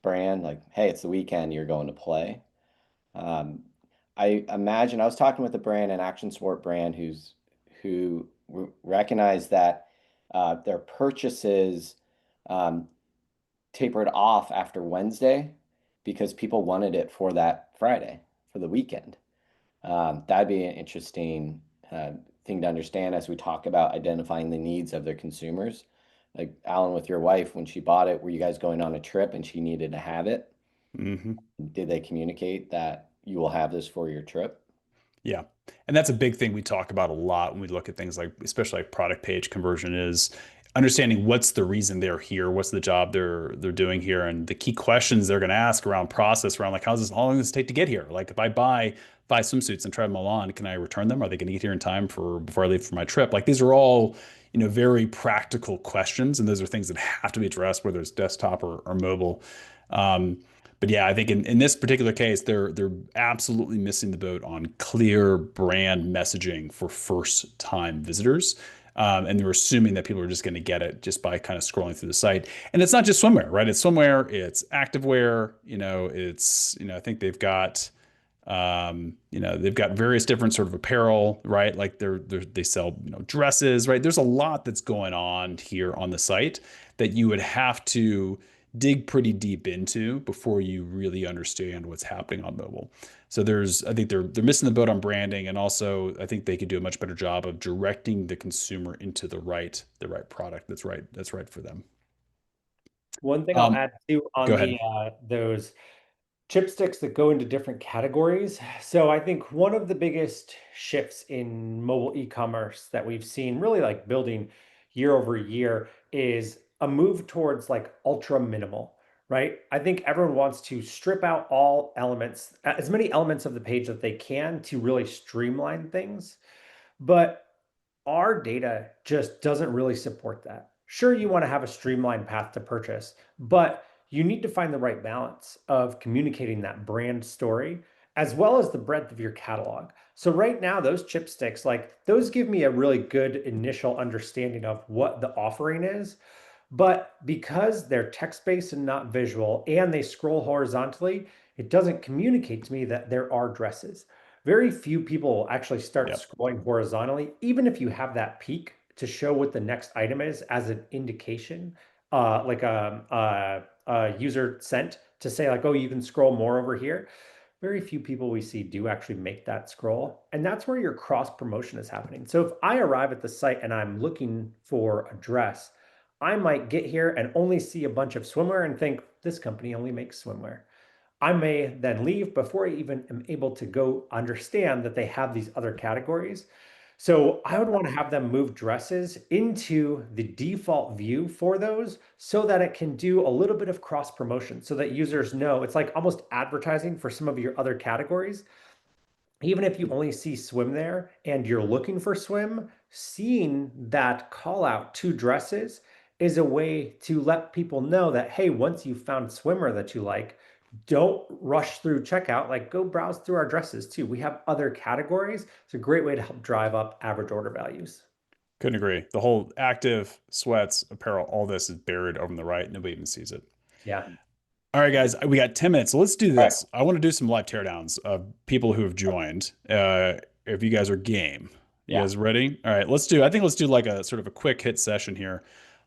brand? Like, hey, it's the weekend, you're going to play. Um, I imagine I was talking with a brand, an action sport brand, who recognized that their purchases um, tapered off after Wednesday because people wanted it for that Friday, for the weekend. That'd be an interesting thing to understand as we talk about identifying the needs of their consumers. Like Alan, with your wife, when she bought it, were you guys going on a trip and she needed to have it? Hmm. Did they communicate that you will have this for your trip? Yeah. And that's a big thing we talk about a lot when we look at things like, especially like product page conversion, is understanding what's the reason they're here, what's the job they're doing here, and the key questions they're going to ask around process, around like how long does this take to get here? Like if I buy 5 swimsuits and try them all on, can I return them? Are they going to get here in time for before I leave for my trip? Like these are all, very practical questions, and those are things that have to be addressed, whether it's desktop or mobile. Um, but yeah, I think in this particular case, they're absolutely missing the boat on clear brand messaging for first time visitors. And they're assuming that people are just going to get it just by kind of scrolling through the site. And it's not just swimwear, right? It's swimwear, it's activewear, I think they've got various different sort of apparel, right? Like they sell, dresses, right? There's a lot that's going on here on the site that you would have to dig pretty deep into before you really understand what's happening on mobile. So I think they're missing the boat on branding, and also I think they could do a much better job of directing the consumer into the right product that's right for them. One thing I'll Um, add too Go on ahead. the those chipsticks that go into different categories. So I think one of the biggest shifts in mobile e-commerce that we've seen really like building year over year is a move towards like ultra minimal, right? I think everyone wants to strip out all elements, as many elements of the page that they can to really streamline things. But our data just doesn't really support that. Sure, you want to have a streamlined path to purchase, but you need to find the right balance of communicating that brand story as well as the breadth of your catalog. So right now, those chipsticks, like those give me a really good initial understanding of what the offering is. But because they're text-based and not visual, and they scroll horizontally, it doesn't communicate to me that there are dresses. Very few people will actually start Yep. scrolling horizontally, even if you have that peak to show what the next item is as an indication, like a user sent to say like, oh, you can scroll more over here. Very few people we see do actually make that scroll. And that's where your cross promotion is happening. So if I arrive at the site and I'm looking for a dress, I might get here and only see a bunch of swimwear and think this company only makes swimwear. I may then leave before I even am able to go understand that they have these other categories. So I would want to have them move dresses into the default view for those so that it can do a little bit of cross promotion so that users know it's like almost advertising for some of your other categories. Even if you only see swim there and you're looking for swim, seeing that call out to dresses is a way to let people know that, hey, once you found swimmer that you like, don't rush through checkout. Like go browse through our dresses too. We have other categories. It's a great way to help drive up average order values. Couldn't agree. The whole active, sweats, apparel, all this is buried over on the right. Nobody even sees it. Yeah. All right, guys, we got 10 minutes. So let's do All right. this. I want to do some live teardowns of people who have joined. If you guys are game. You Yeah. guys ready? All right, I think let's do like a sort of a quick hit session here.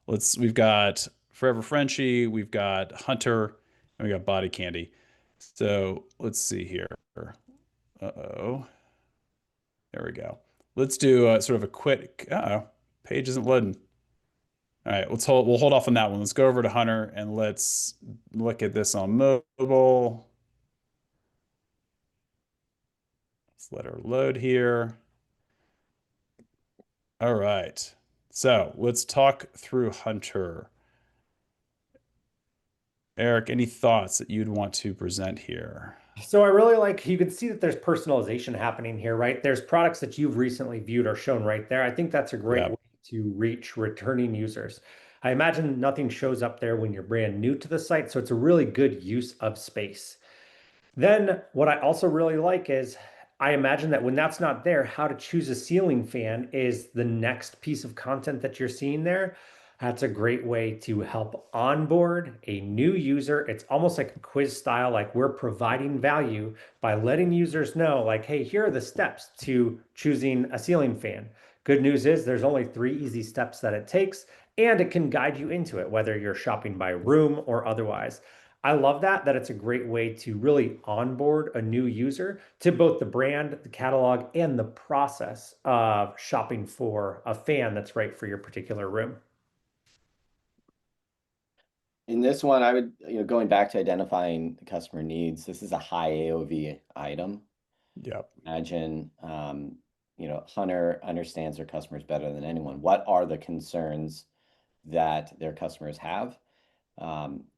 We've got Forever Frenchie, we've got Hunter, and we got Body Candy. So let's see here. Uh-oh. There we go. Let's do sort of a quick, page isn't loading. All right, we'll hold off on that one. Let's go over to Hunter and let's look at this on mobile. Let's let her load here. All right. So let's talk through Hunter. Eric, any thoughts that you'd want to present here? So I really like, you can see that there's personalization happening here, right? There's products that you've recently viewed are shown right there. I think that's a great Yeah. way to reach returning users. I imagine nothing shows up there when you're brand new to the site, so it's a really good use of space. Then what I also really like is I imagine that when that's not there, how to choose a ceiling fan is the next piece of content that you're seeing there. That's a great way to help onboard a new user. It's almost like a quiz style, like we're providing value by letting users know, like, hey, here are the steps to choosing a ceiling fan. Good news is there's only 3 easy steps that it takes, and it can guide you into it, whether you're shopping by room or otherwise. I love that it's a great way to really onboard a new user to both the brand, the catalog, and the process of shopping for a fan that's right for your particular room. In this one, I would, going back to identifying the customer needs, this is a high AOV item. Yep. Imagine, Hunter understands their customers better than anyone. What are the concerns that their customers have?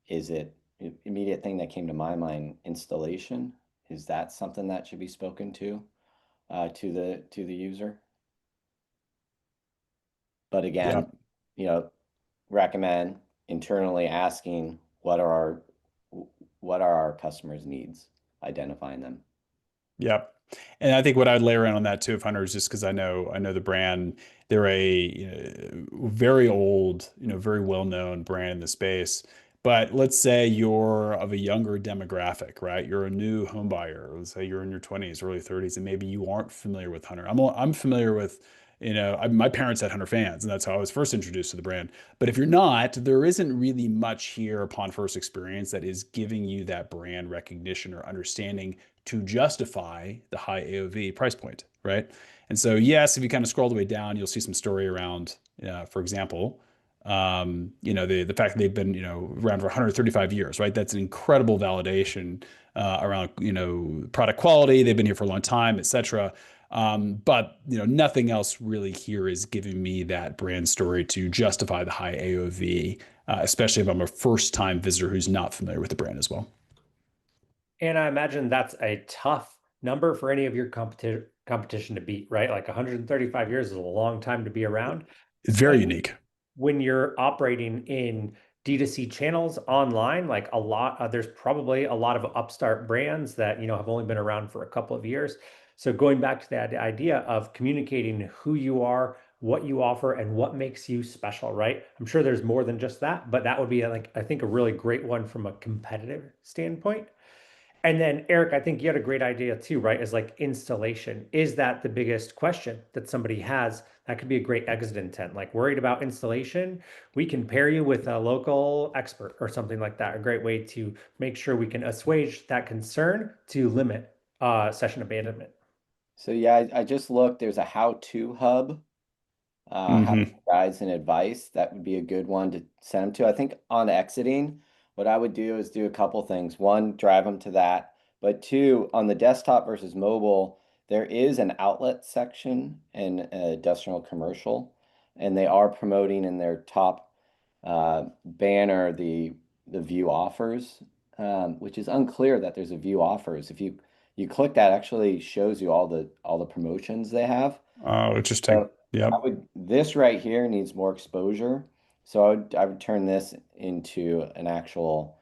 Is it immediate thing that came to my mind, installation? Is that something that should be spoken to the user? But again, Yep. recommend internally asking what are our customers' needs, identifying them. Yep. And I think what I'd layer in on that too, if Hunter, is just because I know the brand. They're very old, very well-known brand in the space. But let's say you're of a younger demographic, right? You're a new home buyer. Let's say you're in your 20s, early 30s, and maybe you aren't familiar with Hunter. I'm familiar with, my parents had Hunter fans, and that's how I was first introduced to the brand. But if you're not, there isn't really much here upon first experience that is giving you that brand recognition or understanding to justify the high AOV price point, right? And so, yes, if you kind of scroll the way down, you'll see some story around, for example, the fact that they've been, around for 135 years, right? That's an incredible validation around, product quality. They've been here for a long time, et cetera. But nothing else really here is giving me that brand story to justify the high AOV. especially if I'm a first-time visitor who's not familiar with the brand as well. And I imagine that's a tough number for any of your competition to beat, right? Like 135 years is a long time to be around, It's very especially unique. when you're operating in D2C channels online. Like there's probably a lot of upstart brands that, have only been around for a couple of years. So going back to that idea of communicating who you are, what you offer, and what makes you special, right? I'm sure there's more than just that, but that would be like, I think, a really great one from a competitive standpoint. And then Eric, I think you had a great idea too, right? Is like installation. Is that the biggest question that somebody has? That could be a great exit intent. Like worried about installation, we can pair you with a local expert or something like that. A great way to make sure we can assuage that concern to limit session abandonment. So yeah, I just looked. There's a how-to hub, how-to Hmm. guides and advice. That would be a good one to send them to. I think on exiting, what I would do is do a couple things. One, drive them to that. But two, on the desktop versus mobile, there is an outlet section in industrial commercial, and they are promoting in their top banner the view offers, which is unclear that there's a view offers. If you click that, actually shows you all the promotions they have. Oh, interesting. So Yep. this right here needs more exposure. So I would turn this into an actual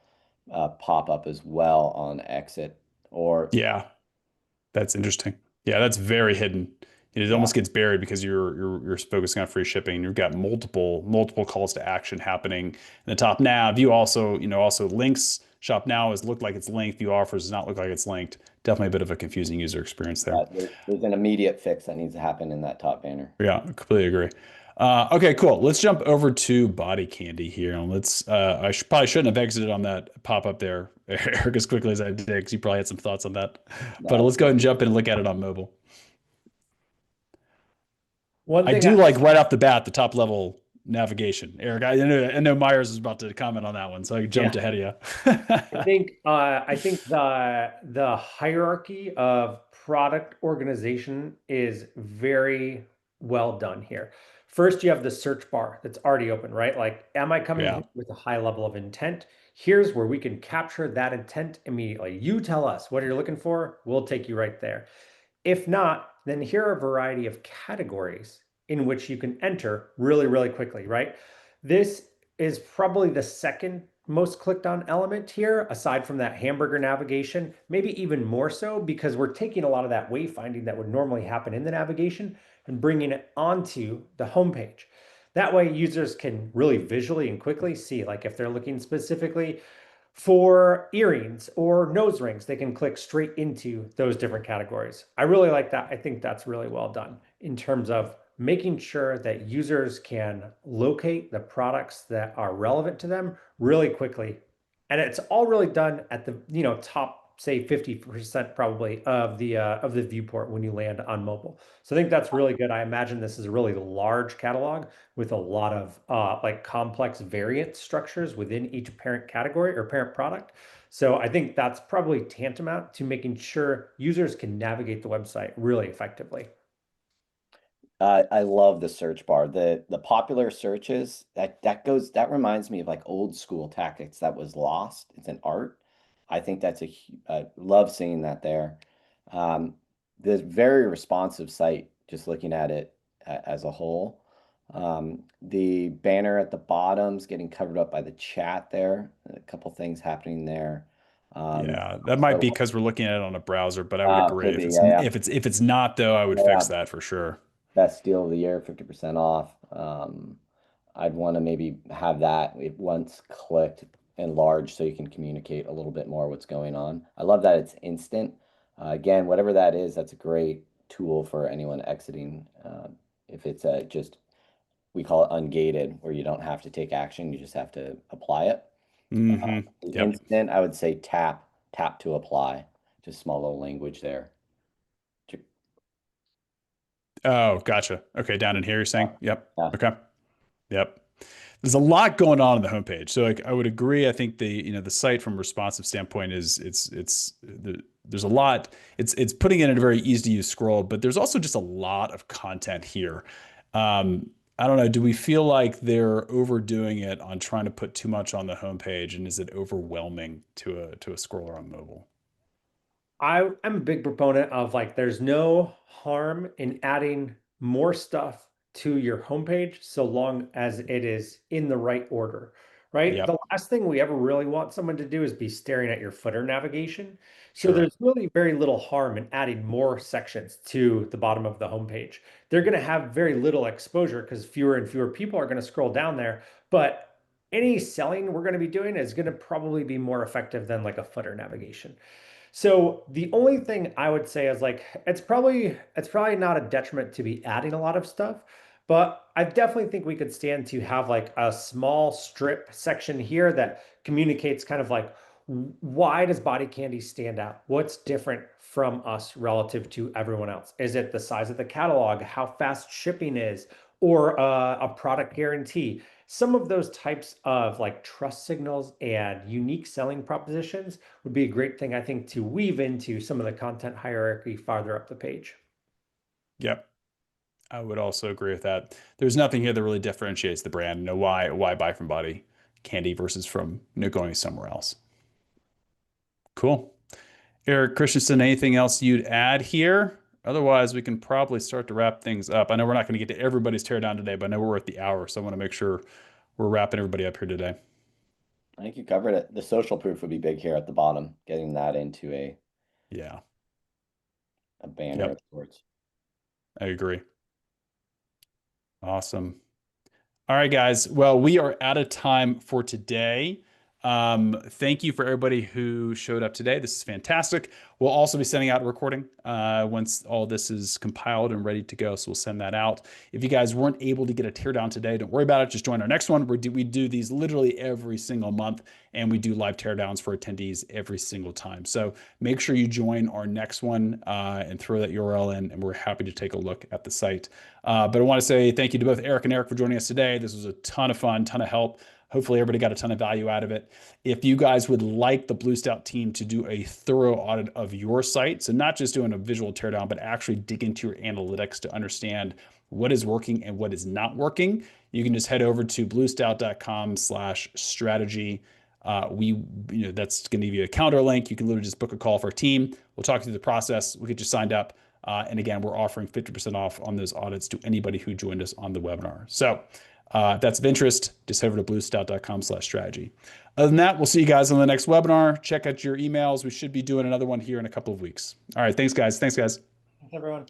pop-up as well on exit. Or Yeah. That's interesting. Yeah, that's very hidden. It yeah, almost gets buried because you're focusing on free shipping. You've got multiple calls to action happening in the top nav. You also, also links. Shop now is look like it's linked. View offers does not look like it's linked. Definitely a bit of a confusing user experience there. there's an immediate fix that needs to happen in that top banner. Yeah, completely agree. Okay, cool. Let's jump over to body candy here, and probably shouldn't have exited on that pop up there, Eric, as quickly as I did, because you probably had some thoughts on that. But No, let's go ahead and jump in and look at it on mobile. One I thing do like right off the bat the top level navigation, Eric. I know Myers is about to comment on that one, so I jumped yeah, ahead of I you. think the hierarchy of product organization is very well done here. First, you have the search bar that's already open, right? Like, am I coming Yeah. here with a high level of intent? Here's where we can capture that intent immediately. You tell us what you're looking for, we'll take you right there. If not, then here are a variety of categories in which you can enter really, really quickly, right? This is probably the second most clicked on element here, aside from that hamburger navigation, maybe even more so because we're taking a lot of that wayfinding that would normally happen in the navigation and bringing it onto the homepage. That way, users can really visually and quickly see, like if they're looking specifically for earrings or nose rings, they can click straight into those different categories. I really like that. I think that's really well done in terms of making sure that users can locate the products that are relevant to them really quickly. And it's all really done at the, top say 50% probably of the viewport when you land on mobile. So I think that's really good. I imagine this is a really large catalog with a lot of like complex variant structures within each parent category or parent product. So I think that's probably tantamount to making sure users can navigate the website really effectively. I love the search bar. The popular searches that reminds me of like old school tactics that was lost. It's an art. I think I love seeing that there. Um, the very responsive site, just looking at it as a whole. The banner at the bottom's getting covered up by the chat there. A couple things happening there. Yeah, that might So, be because we're looking at it on a browser, but I would agree. could If be, it's yeah, if it's not though, I would fix yeah. that for sure. Best deal of the year, 50% off. I'd want to maybe have that it once clicked enlarged so you can communicate a little bit more what's going on. I love that it's instant. Again, whatever that is, that's a great tool for anyone exiting. If it's just, we call it ungated, where you don't have to take action, you just have to apply it. The Yep. instant, I would say tap to apply. Just small little language there. Oh, gotcha. Okay, down in here you're saying? Yep. Yeah. Okay. Yep. There's a lot going on the homepage. So like I would agree. I think the site from a responsive standpoint is there's a lot. It's putting it in a very easy to use scroll, but there's also just a lot of content here. Um, I don't know. Do we feel like they're overdoing it on trying to put too much on the homepage, and is it overwhelming to a scroller on mobile? I'm a big proponent of like there's no harm in adding more stuff to your homepage so long as it is in the right order, right? The Yep, last thing we ever really want someone to do is be staring at your footer navigation. So sure. there's really very little harm in adding more sections to the bottom of the homepage. They're going to have very little exposure because fewer and fewer people are going to scroll down there, but any selling we're going to be doing is going to probably be more effective than like a footer navigation. So the only thing I would say is like it's probably not a detriment to be adding a lot of stuff, but I definitely think we could stand to have like a small strip section here that communicates kind of like why does body candy stand out? What's different from us relative to everyone else? Is it the size of the catalog, how fast shipping is, or a product guarantee? Some of those types of like trust signals and unique selling propositions would be a great thing, I think, to weave into some of the content hierarchy farther up the page. Yep. I would also agree with that. There's nothing here that really differentiates the brand. You know, why buy from Body Candy versus from, going somewhere else. Cool. Eric Christensen, anything else you'd add here? Otherwise, we can probably start to wrap things up. I know we're not going to get to everybody's teardown today, but I know we're at the hour, so I want to make sure we're wrapping everybody up here today. I think you covered it. The social proof would be big here at the bottom, getting that into Yeah. a banner Yep. of sorts. I agree. Awesome. All right, guys. Well, we are out of time for today. Thank you for everybody who showed up today. This is fantastic. We'll also be sending out a recording once all this is compiled and ready to go. So we'll send that out. If you guys weren't able to get a teardown today, don't worry about it. Just join our next one. We do these literally every single month, and we do live teardowns for attendees every single time. So make sure you join our next one and throw that URL in, and we're happy to take a look at the site. But I want to say thank you to both Eric and Eric for joining us today. This was a ton of fun, ton of help. Hopefully, everybody got a ton of value out of it. If you guys would like the Blue Stout team to do a thorough audit of your site, so not just doing a visual teardown, but actually dig into your analytics to understand what is working and what is not working, you can just head over to bluestout.com/strategy. That's going to give you a calendar link. You can literally just book a call for a team. We'll talk through the process. We'll get you signed up. And again, we're offering 50% off on those audits to anybody who joined us on the webinar. So if that's of interest, just head over to bluestout.com/strategy. Other than that, we'll see you guys on the next webinar. Check out your emails. We should be doing another one here in a couple of weeks. All right. Thanks, guys. Thanks, guys. Thanks, everyone.